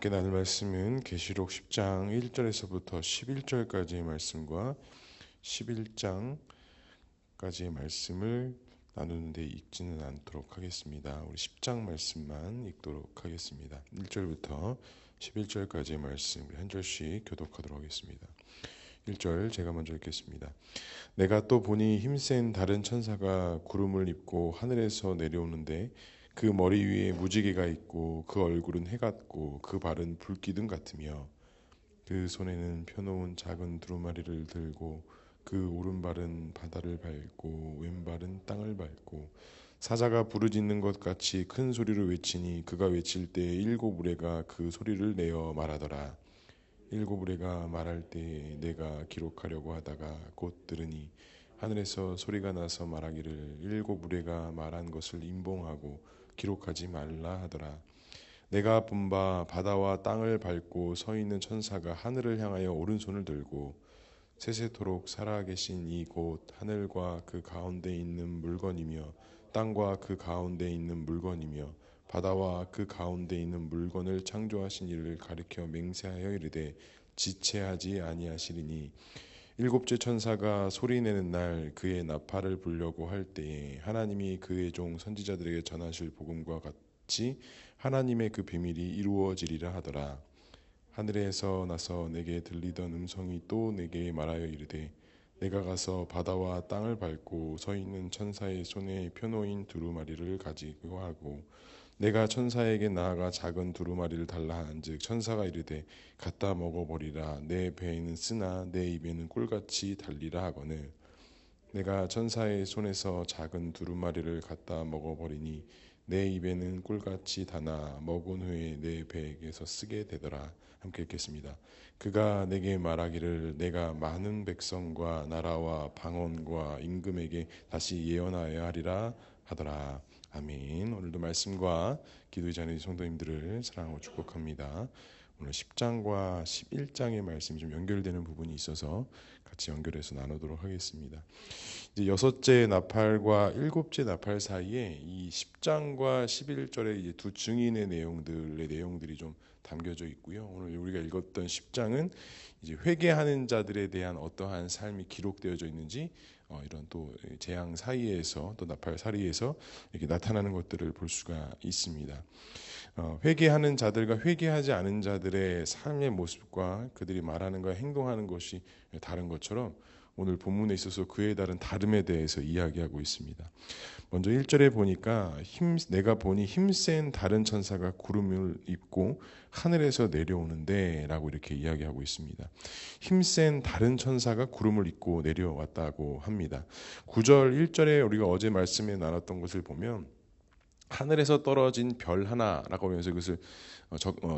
함께 나눌 말씀은 계시록 10장 1절에서부터 11절까지의 말씀과 11장까지의 말씀을 나누는데 읽지는 않도록 하겠습니다. 우리 10장 말씀만 읽도록 하겠습니다. 1절부터 11절까지의 말씀 우리 한 절씩 교독하도록 하겠습니다. 1절 제가 먼저 읽겠습니다. 내가 또 보니 힘센 다른 천사가 구름을 입고 하늘에서 내려오는데 그 머리 위에 무지개가 있고 그 얼굴은 해 같고 그 발은 불기둥 같으며 그 손에는 펴놓은 작은 두루마리를 들고 그 오른발은 바다를 밟고 왼발은 땅을 밟고 사자가 부르짖는 것 같이 큰 소리로 외치니 그가 외칠 때 일곱 우레가 그 소리를 내어 말하더라. 일곱 우레가 말할 때 내가 기록하려고 하다가 곧 들으니 하늘에서 소리가 나서 말하기를 일곱 우레가 말한 것을 임봉하고 기록하지 말라 하더라. 내가 본 바 바다와 땅을 밟고 서 있는 천사가 하늘을 향하여 오른손을 들고 세세토록 살아계신 이 곳 하늘과 그 가운데 있는 물건이며 땅과 그 가운데 있는 물건이며 바다와 그 가운데 있는 물건을 창조하신 이를 가리켜 맹세하여 이르되 지체하지 아니하시리니 일곱째 천사가 소리내는 날 그의 나팔을 불려고 할 때에 하나님이 그의 종 선지자들에게 전하실 복음과 같이 하나님의 그 비밀이 이루어지리라 하더라. 하늘에서 나서 내게 들리던 음성이 또 내게 말하여 이르되 내가 가서 바다와 땅을 밟고 서 있는 천사의 손에 펴놓인 두루마리를 가지고 하고 내가 천사에게 나아가 작은 두루마리를 달라 한즉 천사가 이르되 갖다 먹어버리라. 내 배에는 쓰나 내 입에는 꿀같이 달리라 하거늘 내가 천사의 손에서 작은 두루마리를 갖다 먹어버리니 내 입에는 꿀같이 다나 먹은 후에 내 배에게서 쓰게 되더라. 함께 읽겠습니다. 그가 내게 말하기를 내가 많은 백성과 나라와 방언과 임금에게 다시 예언하여야 하리라 하더라. 아멘. 오늘도 말씀과 기도의 자녀 성도님들을 사랑하고 축복합니다. 오늘 10장과 11장의 말씀이 좀 연결되는 부분이 있어서 같이 연결해서 나누도록 하겠습니다. 이제 여섯째 나팔과 일곱째 나팔 사이에 이 10장과 11절의 이제 두 증인의 내용들이 좀 담겨져 있고요. 오늘 우리가 읽었던 10장은 이제 회개하는 자들에 대한 어떠한 삶이 기록되어져 있는지 이런 또 재앙 사이에서 또 나팔 사이에서 이렇게 나타나는 것들을 볼 수가 있습니다. 회개하는 자들과 회개하지 않은 자들의 삶의 모습과 그들이 말하는 것, 행동하는 것이 다른 것처럼 오늘 본문에 있어서 그에 따른 다름에 대해서 이야기하고 있습니다. 먼저 1절에 보니까 내가 보니 힘센 다른 천사가 구름을 입고 하늘에서 내려오는데 라고 이렇게 이야기하고 있습니다. 힘센 다른 천사가 구름을 입고 내려왔다고 합니다. 9절 1절에 우리가 어제 말씀에 나눴던 것을 보면 하늘에서 떨어진 별 하나라고 하면서 그것을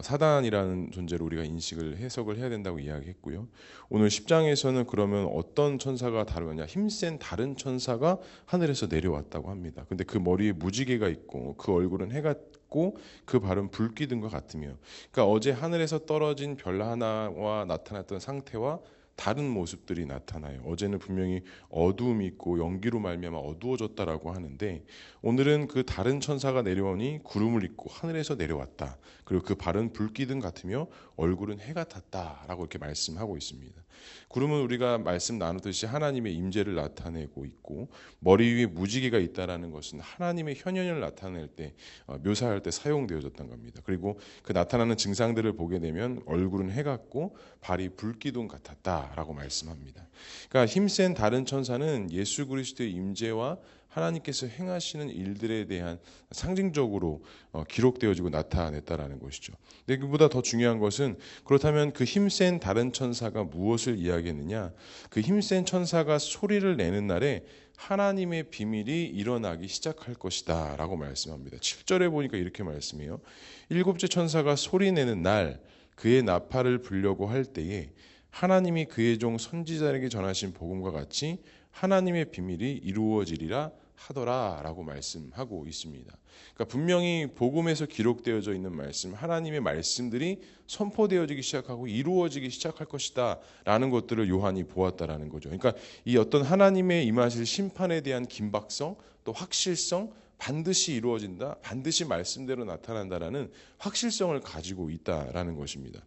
사단이라는 존재로 우리가 인식을 해석을 해야 된다고 이야기했고요. 오늘 10장에서는 그러면 어떤 천사가 다르냐? 힘센 다른 천사가 하늘에서 내려왔다고 합니다. 근데 그 머리에 무지개가 있고 그 얼굴은 해 같고 그 발은 불기둥과 같으며 그러니까 어제 하늘에서 떨어진 별 하나와 나타났던 상태와 다른 모습들이 나타나요. 어제는 분명히 어두움이 있고 연기로 말미암아 어두워졌다라고 하는데 오늘은 그 다른 천사가 내려오니 구름을 입고 하늘에서 내려왔다. 그리고 그 발은 불기둥 같으며 얼굴은 해 같았다라고 이렇게 말씀하고 있습니다. 구름은 우리가 말씀 나누듯이 하나님의 임재를 나타내고 있고 머리 위에 무지개가 있다라는 것은 하나님의 현현을 나타낼 때 묘사할 때 사용되어졌던 겁니다. 그리고 그 나타나는 증상들을 보게 되면 얼굴은 해 같고 발이 불기둥 같았다라고 말씀합니다. 그러니까 힘센 다른 천사는 예수 그리스도의 임재와 하나님께서 행하시는 일들에 대한 상징적으로 기록되어지고 나타냈다라는 것이죠. 근데 그보다 더 중요한 것은 그렇다면 그 힘센 다른 천사가 무엇을 이야기했느냐? 그 힘센 천사가 소리를 내는 날에 하나님의 비밀이 일어나기 시작할 것이다 라고 말씀합니다. 7절에 보니까 이렇게 말씀해요. 일곱째 천사가 소리내는 날 그의 나팔을 불려고 할 때에 하나님이 그의 종 선지자에게 전하신 복음과 같이 하나님의 비밀이 이루어지리라 하더라 라고 말씀하고 있습니다. 그러니까 분명히 복음에서 기록되어져 있는 말씀, 하나님의 말씀들이 선포되어지기 시작하고 이루어지기 시작할 것이다 라는 것들을 요한이 보았다라는 거죠. 그러니까 이 어떤 하나님의 임하실 심판에 대한 긴박성 또 확실성 반드시 이루어진다, 반드시 말씀대로 나타난다라는 확실성을 가지고 있다라는 것입니다.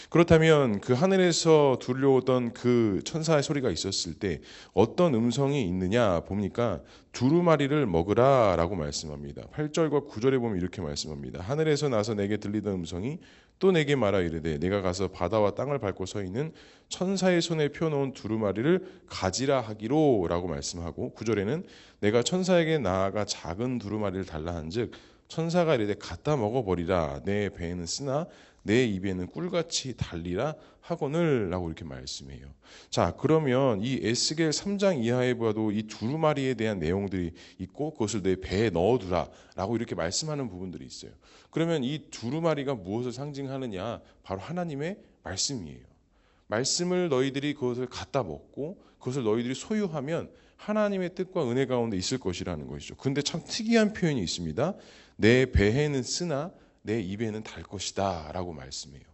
그렇다면 그 하늘에서 들려오던 그 천사의 소리가 있었을 때 어떤 음성이 있느냐 봅니까? 두루마리를 먹으라 라고 말씀합니다. 8절과 9절에 보면 이렇게 말씀합니다. 하늘에서 나서 내게 들리던 음성이 또 내게 말하 이르되 내가 가서 바다와 땅을 밟고 서 있는 천사의 손에 펴놓은 두루마리를 가지라 하기로 라고 말씀하고 9절에는 내가 천사에게 나아가 작은 두루마리를 달라 한즉 천사가 이르되 갖다 먹어버리라 내 배에는 쓰나 내 입에는 꿀같이 달리라 하거늘 라고 이렇게 말씀해요. 자, 그러면 이 에스겔 3장 이하에 봐도 이 두루마리에 대한 내용들이 있고 그것을 내 배에 넣어두라 라고 이렇게 말씀하는 부분들이 있어요. 그러면 이 두루마리가 무엇을 상징하느냐? 바로 하나님의 말씀이에요. 말씀을 너희들이 그것을 갖다 먹고 그것을 너희들이 소유하면 하나님의 뜻과 은혜 가운데 있을 것이라는 것이죠. 근데 참 특이한 표현이 있습니다. 내 배에는 쓰나 내 입에는 달 것이다 라고 말씀해요.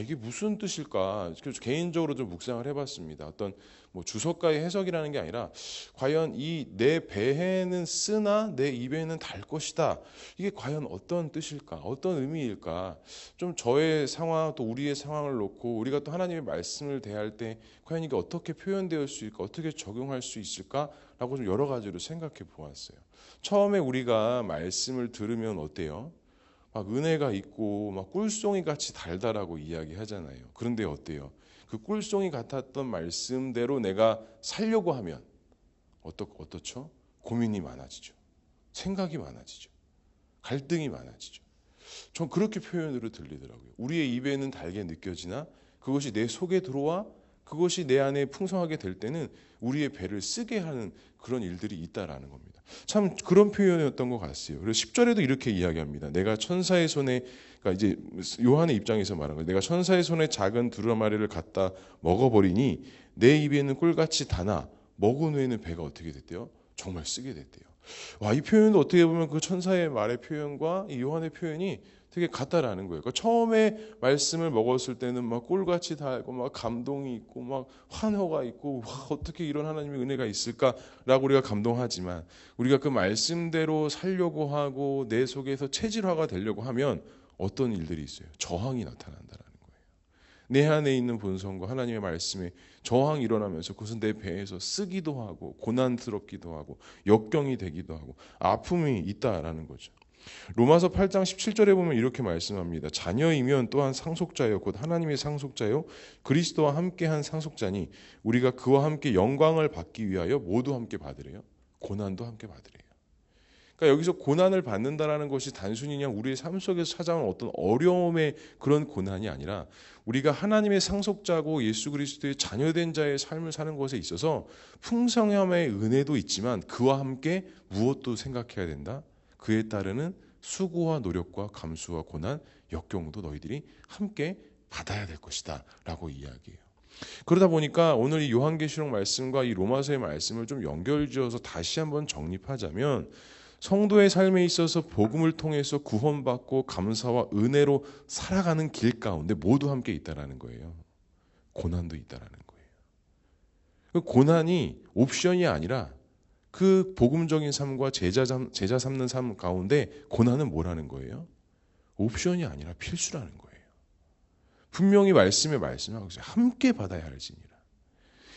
이게 무슨 뜻일까? 개인적으로 좀 묵상을 해봤습니다. 어떤 뭐 주석가의 해석이라는 게 아니라 과연 이 내 배에는 쓰나 내 입에는 달 것이다. 이게 과연 어떤 뜻일까? 어떤 의미일까? 좀 저의 상황 또 우리의 상황을 놓고 우리가 또 하나님의 말씀을 대할 때 과연 이게 어떻게 표현되어 있을까? 어떻게 적용할 수 있을까?라고 좀 여러 가지로 생각해 보았어요. 처음에 우리가 말씀을 들으면 어때요? 막 은혜가 있고 막 꿀송이 같이 달달하고 이야기하잖아요. 그런데 어때요? 그 꿀송이 같았던 말씀대로 내가 살려고 하면 어떻죠? 고민이 많아지죠. 생각이 많아지죠. 갈등이 많아지죠. 전 그렇게 표현으로 들리더라고요. 우리의 입에는 달게 느껴지나 그것이 내 속에 들어와 그것이 내 안에 풍성하게 될 때는 우리의 배를 쓰게 하는 그런 일들이 있다라는 겁니다. 참 그런 표현이었던 것 같아요. 그래서 10절에도 이렇게 이야기합니다. 내가 천사의 손에, 그러니까 이제 요한의 입장에서 말한 거예요. 내가 천사의 손에 작은 두루마리를 갖다 먹어버리니 내 입에는 꿀같이 다나 먹은 후에는 배가 어떻게 됐대요? 정말 쓰게 됐대요. 와, 이 표현도 어떻게 보면 그 천사의 말의 표현과 이 요한의 표현이 되게 같다라는 거예요. 그러니까 처음에 말씀을 먹었을 때는 막 꿀같이 달고 막 감동이 있고 막 환호가 있고 와, 어떻게 이런 하나님의 은혜가 있을까라고 우리가 감동하지만 우리가 그 말씀대로 살려고 하고 내 속에서 체질화가 되려고 하면 어떤 일들이 있어요? 저항이 나타난다라는 거예요. 내 안에 있는 본성과 하나님의 말씀에 저항이 일어나면서 그것은 내 배에서 쓰기도 하고 고난스럽기도 하고 역경이 되기도 하고 아픔이 있다라는 거죠. 로마서 8장 17절에 보면 이렇게 말씀합니다. 자녀이면 또한 상속자요 곧 하나님의 상속자요 그리스도와 함께한 상속자니 우리가 그와 함께 영광을 받기 위하여 모두 함께 받으래요. 고난도 함께 받으래요. 그러니까 여기서 고난을 받는다라는 것이 단순히 그냥 우리의 삶 속에서 찾아오는 어떤 어려움의 그런 고난이 아니라 우리가 하나님의 상속자고 예수 그리스도의 자녀된 자의 삶을 사는 것에 있어서 풍성함의 은혜도 있지만 그와 함께 무엇도 생각해야 된다. 그에 따르는 수고와 노력과 감수와 고난, 역경도 너희들이 함께 받아야 될 것이다 라고 이야기해요. 그러다 보니까 오늘 이 요한계시록 말씀과 이 로마서의 말씀을 좀 연결지어서 다시 한번 정립하자면 성도의 삶에 있어서 복음을 통해서 구원받고 감사와 은혜로 살아가는 길 가운데 모두 함께 있다라는 거예요. 고난도 있다라는 거예요. 그 고난이 옵션이 아니라 그 복음적인 삶과 제자 삼는 삶 가운데 고난은 뭐라는 거예요? 옵션이 아니라 필수라는 거예요. 분명히 말씀에 말씀하고 있어요. 함께 받아야 할지니라.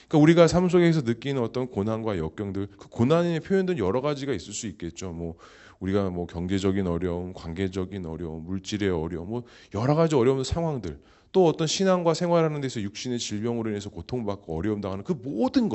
그러니까 우리가 삶 속에서 느끼는 어떤 고난과 역경들, 그 고난의 표현들은 여러 가지가 있을 수 있겠죠. 뭐 우리가 뭐 경제적인 어려움, 관계적인 어려움, 물질의 어려움, 뭐 여러 가지 어려운 상황들, 또 어떤 신앙과 생활하는 데서 육신의 질병으로 인해서 고통받고 어려움 당하는 그 모든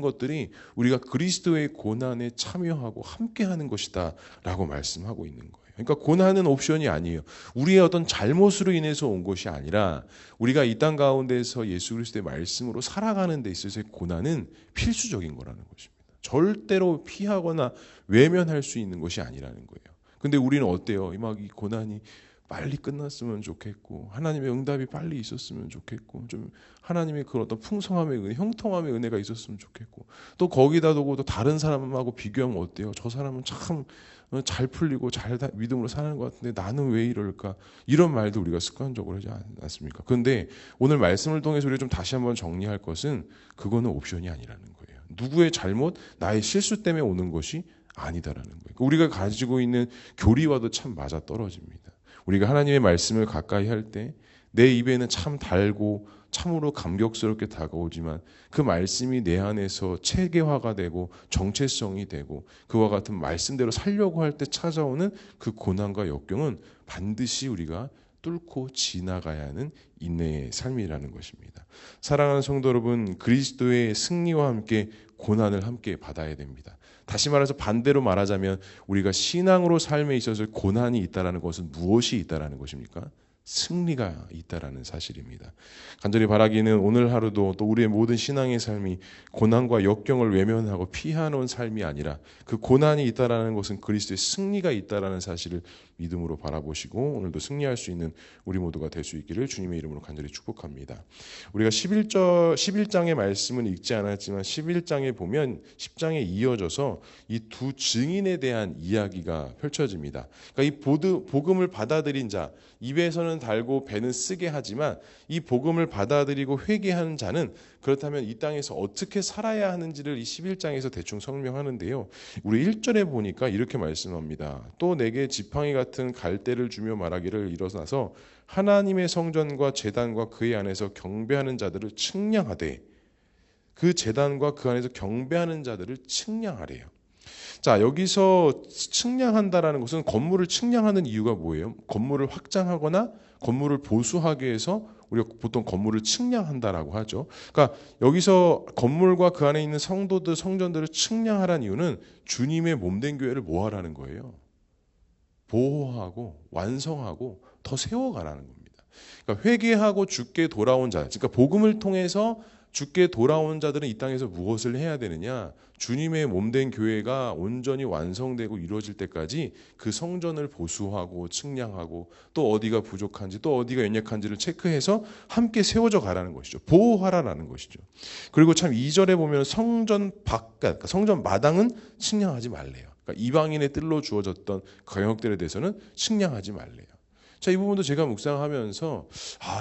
것들이 우리가 그리스도의 고난에 참여하고 함께하는 것이다라고 말씀하고 있는 거예요. 그러니까 고난은 옵션이 아니에요. 우리의 어떤 잘못으로 인해서 온 것이 아니라 우리가 이 땅 가운데서 예수 그리스도의 말씀으로 살아가는 데 있어서의 고난은 필수적인 거라는 것입니다. 절대로 피하거나 외면할 수 있는 것이 아니라는 거예요. 근데 우리는 어때요? 막 이 고난이 빨리 끝났으면 좋겠고 하나님의 응답이 빨리 있었으면 좋겠고 좀 하나님의 그런 어떤 풍성함의 은혜, 형통함의 은혜가 있었으면 좋겠고 또 거기다 두고 또 다른 사람하고 비교하면 어때요? 저 사람은 참 잘 풀리고 잘 믿음으로 사는 것 같은데 나는 왜 이럴까? 이런 말도 우리가 습관적으로 하지 않습니까? 그런데 오늘 말씀을 통해서 우리가 좀 다시 한번 정리할 것은 그거는 옵션이 아니라는 거예요. 누구의 잘못, 나의 실수 때문에 오는 것이 아니다라는 거예요. 그러니까 우리가 가지고 있는 교리와도 참 맞아 떨어집니다. 우리가 하나님의 말씀을 가까이 할 때 내 입에는 참 달고 참으로 감격스럽게 다가오지만 그 말씀이 내 안에서 체계화가 되고 정체성이 되고 그와 같은 말씀대로 살려고 할 때 찾아오는 그 고난과 역경은 반드시 우리가 뚫고 지나가야 하는 인내의 삶이라는 것입니다. 사랑하는 성도 여러분, 그리스도의 승리와 함께 고난을 함께 받아야 됩니다. 다시 말해서 반대로 말하자면 우리가 신앙으로 삶에 있어서 고난이 있다라는 것은 무엇이 있다라는 것입니까? 승리가 있다라는 사실입니다. 간절히 바라기는 오늘 하루도 또 우리의 모든 신앙의 삶이 고난과 역경을 외면하고 피하는 삶이 아니라 그 고난이 있다라는 것은 그리스도의 승리가 있다라는 사실을 믿음으로 바라보시고 오늘도 승리할 수 있는 우리 모두가 될 수 있기를 주님의 이름으로 간절히 축복합니다. 우리가 11장의 말씀은 읽지 않았지만 11장에 보면 10장에 이어져서 이 두 증인에 대한 이야기가 펼쳐집니다. 그러니까 이 복음을 받아들인 자, 입에서는 달고 배는 쓰게 하지만 이 복음을 받아들이고 회개하는 자는 그렇다면 이 땅에서 어떻게 살아야 하는지를 이 11장에서 대충 설명하는데요. 우리 1절에 보니까 이렇게 말씀합니다. 또 내게 지팡이 같은 갈대를 주며 말하기를 일어나서 하나님의 성전과 제단과 그의 안에서 경배하는 자들을 측량하되 그 제단과 그 안에서 경배하는 자들을 측량하래요. 자, 여기서 측량한다라는 것은 건물을 측량하는 이유가 뭐예요? 건물을 확장하거나 건물을 보수하기 위해서 우리가 보통 건물을 측량한다라고 하죠. 그러니까 여기서 건물과 그 안에 있는 성도들, 성전들을 측량하라는 이유는 주님의 몸된 교회를 뭐 하라는 거예요? 보호하고 완성하고 더 세워가라는 겁니다. 그러니까 회개하고 주께 돌아온 자, 그러니까 복음을 통해서 주께 돌아온 자들은 이 땅에서 무엇을 해야 되느냐? 주님의 몸된 교회가 온전히 완성되고 이루어질 때까지 그 성전을 보수하고 측량하고 또 어디가 부족한지 또 어디가 연약한지를 체크해서 함께 세워져 가라는 것이죠. 보호하라는 것이죠. 그리고 참 2절에 보면 성전 바깥, 그러니까 성전 마당은 측량하지 말래요. 그러니까 이방인의 뜰로 주어졌던 영역들에 대해서는 측량하지 말래요. 자, 이 부분도 제가 묵상하면서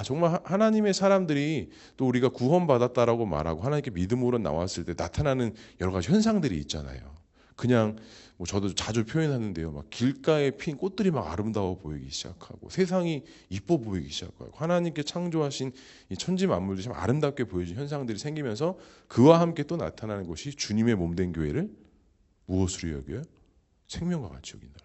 정말 하나님의 사람들이 또 우리가 구원받았다라고 말하고 하나님께 믿음으로 나왔을 때 나타나는 여러 가지 현상들이 있잖아요. 그냥 저도 자주 표현하는데요. 막 길가에 핀 꽃들이 막 아름다워 보이기 시작하고 세상이 이뻐 보이기 시작하고 하나님께 창조하신 이 천지 만물들이 참 아름답게 보여지는 현상들이 생기면서 그와 함께 또 나타나는 것이 주님의 몸된 교회를 무엇으로 여겨요? 생명과 같이 여긴다.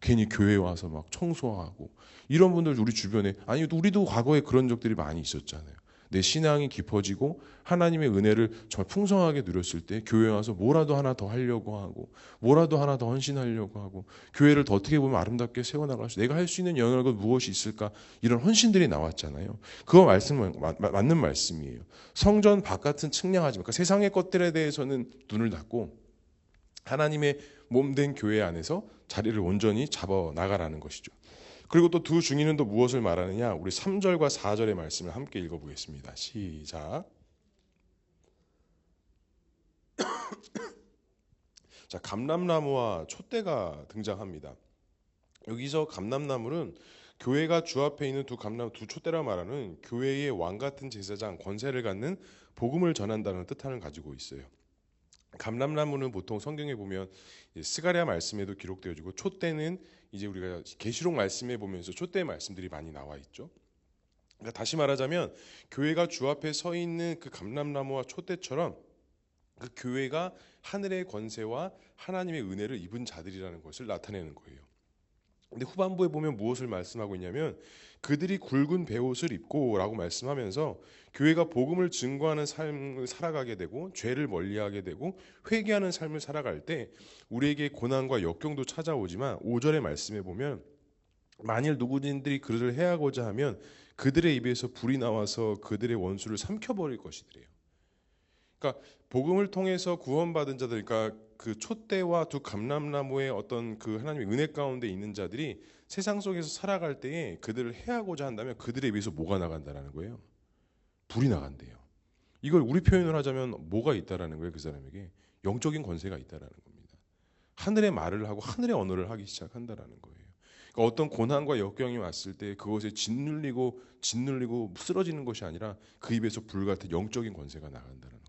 괜히 교회에 와서 막 청소하고 이런 분들 우리 주변에 아니 우리도 과거에 그런 적들이 많이 있었잖아요. 내 신앙이 깊어지고 하나님의 은혜를 정말 풍성하게 누렸을 때 교회에 와서 뭐라도 하나 더 하려고 하고 뭐라도 하나 더 헌신하려고 하고 교회를 더 어떻게 보면 아름답게 세워나갈 수 내가 할 수 있는 영역은 무엇이 있을까 이런 헌신들이 나왔잖아요. 그거 맞는 말씀이에요. 성전 바깥은 측량하지 마. 그러니까 세상의 것들에 대해서는 눈을 닫고 하나님의 몸된 교회 안에서 자리를 온전히 잡아 나가라는 것이죠. 그리고 또 두 증인은 또 무엇을 말하느냐? 우리 3절과 4절의 말씀을 함께 읽어보겠습니다. 시작. 자, 감람나무와 촛대가 등장합니다. 여기서 감람나무는 교회가 주 앞에 있는 두 촛대라 말하는 교회의 왕 같은 제사장 권세를 갖는 복음을 전한다는 뜻을 가지고 있어요. 감람나무는 보통 성경에 보면 스가랴 말씀에도 기록되어지고 촛대는 이제 우리가 계시록 말씀에 보면서 촛대의 말씀들이 많이 나와 있죠. 그러니까 다시 말하자면 교회가 주 앞에 서 있는 그 감람나무와 촛대처럼 그 교회가 하늘의 권세와 하나님의 은혜를 입은 자들이라는 것을 나타내는 거예요. 근데 후반부에 보면 무엇을 말씀하고 있냐면 그들이 굵은 베옷을 입고 라고 말씀하면서 교회가 복음을 증거하는 삶을 살아가게 되고 죄를 멀리하게 되고 회개하는 삶을 살아갈 때 우리에게 고난과 역경도 찾아오지만 5절의 말씀에 보면 만일 누구든지 그들을 해하고자 하면 그들의 입에서 불이 나와서 그들의 원수를 삼켜버릴 것이더래요. 그러니까 복음을 통해서 구원받은 자들, 그러니까 그 촛대와 두 감람나무의 어떤 그 하나님의 은혜 가운데 있는 자들이 세상 속에서 살아갈 때에 그들을 해하고자 한다면 그들의 입에서 뭐가 나간다라는 거예요? 불이 나간대요. 이걸 우리 표현을 하자면 뭐가 있다라는 거예요? 그 사람에게 영적인 권세가 있다라는 겁니다. 하늘의 말을 하고 하늘의 언어를 하기 시작한다라는 거예요. 그러니까 어떤 고난과 역경이 왔을 때 그것에 짓눌리고 쓰러지는 것이 아니라 그 입에서 불 같은 영적인 권세가 나간다는 겁니다.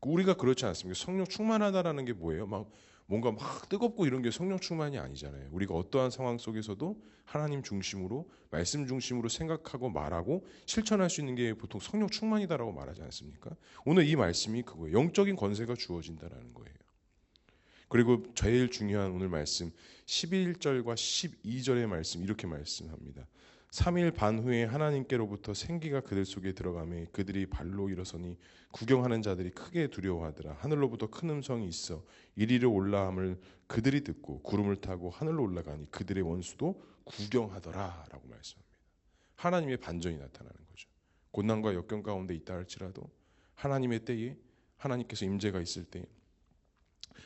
우리가 그렇지 않습니까? 성령 충만하다라는 게 뭐예요? 막 뭔가 막 뜨겁고 이런 게 성령 충만이 아니잖아요. 우리가 어떠한 상황 속에서도 하나님 중심으로 말씀 중심으로 생각하고 말하고 실천할 수 있는 게 보통 성령 충만이다라고 말하지 않습니까? 오늘 이 말씀이 그거예요. 영적인 권세가 주어진다라는 거예요. 그리고 제일 중요한 오늘 말씀 11절과 12절의 말씀 이렇게 말씀합니다. 3일 반 후에 하나님께로부터 생기가 그들 속에 들어가매 그들이 발로 일어서니 구경하는 자들이 크게 두려워하더라. 하늘로부터 큰 음성이 있어 이리로 올라함을 그들이 듣고 구름을 타고 하늘로 올라가니 그들의 원수도 구경하더라 라고 말씀합니다. 하나님의 반전이 나타나는 거죠. 고난과 역경 가운데 있다 할지라도 하나님의 때에 하나님께서 임재가 있을 때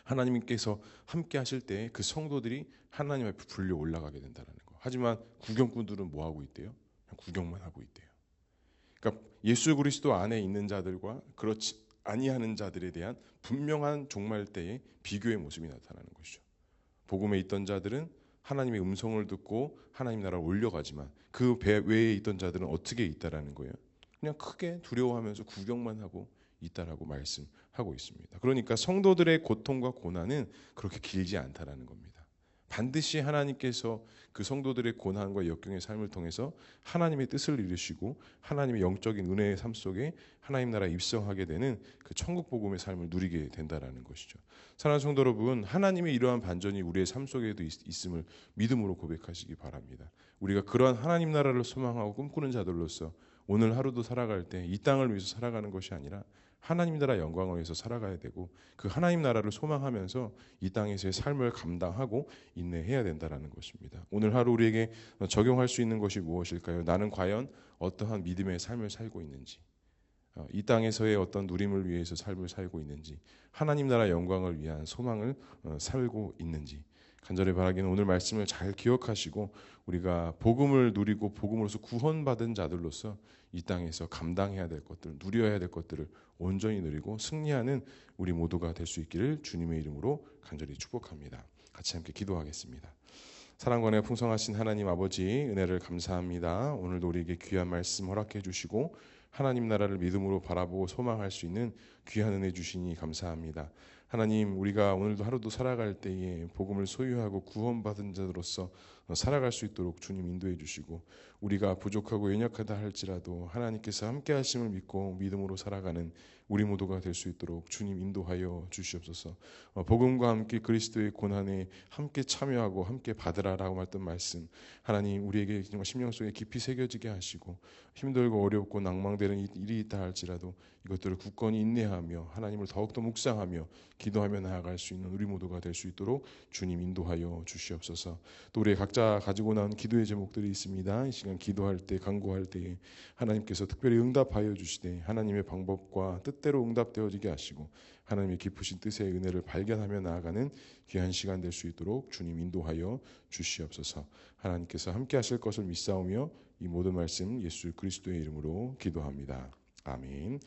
하나님께서 함께 하실 때 그 성도들이 하나님 앞에 불려 올라가게 된다는 거. 하지만 구경꾼들은 뭐 하고 있대요? 그냥 구경만 하고 있대요. 그러니까 예수 그리스도 안에 있는 자들과 그렇지 아니하는 자들에 대한 분명한 종말 때의 비교의 모습이 나타나는 것이죠. 복음에 있던 자들은 하나님의 음성을 듣고 하나님 나라를 올려가지만 그 외에 있던 자들은 어떻게 있다라는 거예요? 그냥 크게 두려워하면서 구경만 하고 있다라고 말씀하고 있습니다. 그러니까 성도들의 고통과 고난은 그렇게 길지 않다라는 겁니다. 반드시 하나님께서 그 성도들의 고난과 역경의 삶을 통해서 하나님의 뜻을 이루시고 하나님의 영적인 은혜의 삶 속에 하나님 나라에 입성하게 되는 그 천국 복음의 삶을 누리게 된다라는 것이죠. 사랑하는 성도 여러분, 하나님의 이러한 반전이 우리의 삶 속에도 있음을 믿음으로 고백하시기 바랍니다. 우리가 그러한 하나님 나라를 소망하고 꿈꾸는 자들로서 오늘 하루도 살아갈 때 이 땅을 위해서 살아가는 것이 아니라 하나님 나라 영광을 위해서 살아가야 되고 그 하나님 나라를 소망하면서 이 땅에서의 삶을 감당하고 인내해야 된다는 것입니다. 오늘 하루 우리에게 적용할 수 있는 것이 무엇일까요? 나는 과연 어떠한 믿음의 삶을 살고 있는지, 이 땅에서의 어떤 누림을 위해서 삶을 살고 있는지, 하나님 나라 영광을 위한 소망을 살고 있는지 간절히 바라기는 오늘 말씀을 잘 기억하시고 우리가 복음을 누리고 복음으로서 구원받은 자들로서 이 땅에서 감당해야 될 것들, 누려야 될 것들을 온전히 누리고 승리하는 우리 모두가 될 수 있기를 주님의 이름으로 간절히 축복합니다. 같이 함께 기도하겠습니다. 사랑과 은혜가 풍성하신 하나님 아버지 은혜를 감사합니다. 오늘도 우리에게 귀한 말씀 허락해 주시고 하나님 나라를 믿음으로 바라보고 소망할 수 있는 귀한 은혜 주시니 감사합니다. 하나님, 우리가 오늘도 하루도 살아갈 때에 복음을 소유하고 구원받은 자로서 살아갈 수 있도록 주님 인도해 주시고 우리가 부족하고 연약하다 할지라도 하나님께서 함께 하심을 믿고 믿음으로 살아가는 우리 모두가 될 수 있도록 주님 인도하여 주시옵소서. 복음과 함께 그리스도의 고난에 함께 참여하고 함께 받으라라고 했던 말씀, 하나님 우리에게 정말 심령 속에 깊이 새겨지게 하시고 힘들고 어렵고 낭망되는 일이 있다 할지라도 이것들을 굳건히 인내하며 하나님을 더욱더 묵상하며 기도하며 나아갈 수 있는 우리 모두가 될 수 있도록 주님 인도하여 주시옵소서. 또 우리 각자 가지고 나온 기도의 제목들이 있습니다. 이 시간 기도할 때 간구할 때에 하나님께서 특별히 응답하여 주시되 하나님의 방법과 뜻대로 응답되어지게 하시고 하나님의 깊으신 뜻의 은혜를 발견하며 나아가는 귀한 시간 될 수 있도록 주님 인도하여 주시옵소서. 하나님께서 함께 하실 것을 믿사오며 이 모든 말씀 예수 그리스도의 이름으로 기도합니다. 아멘.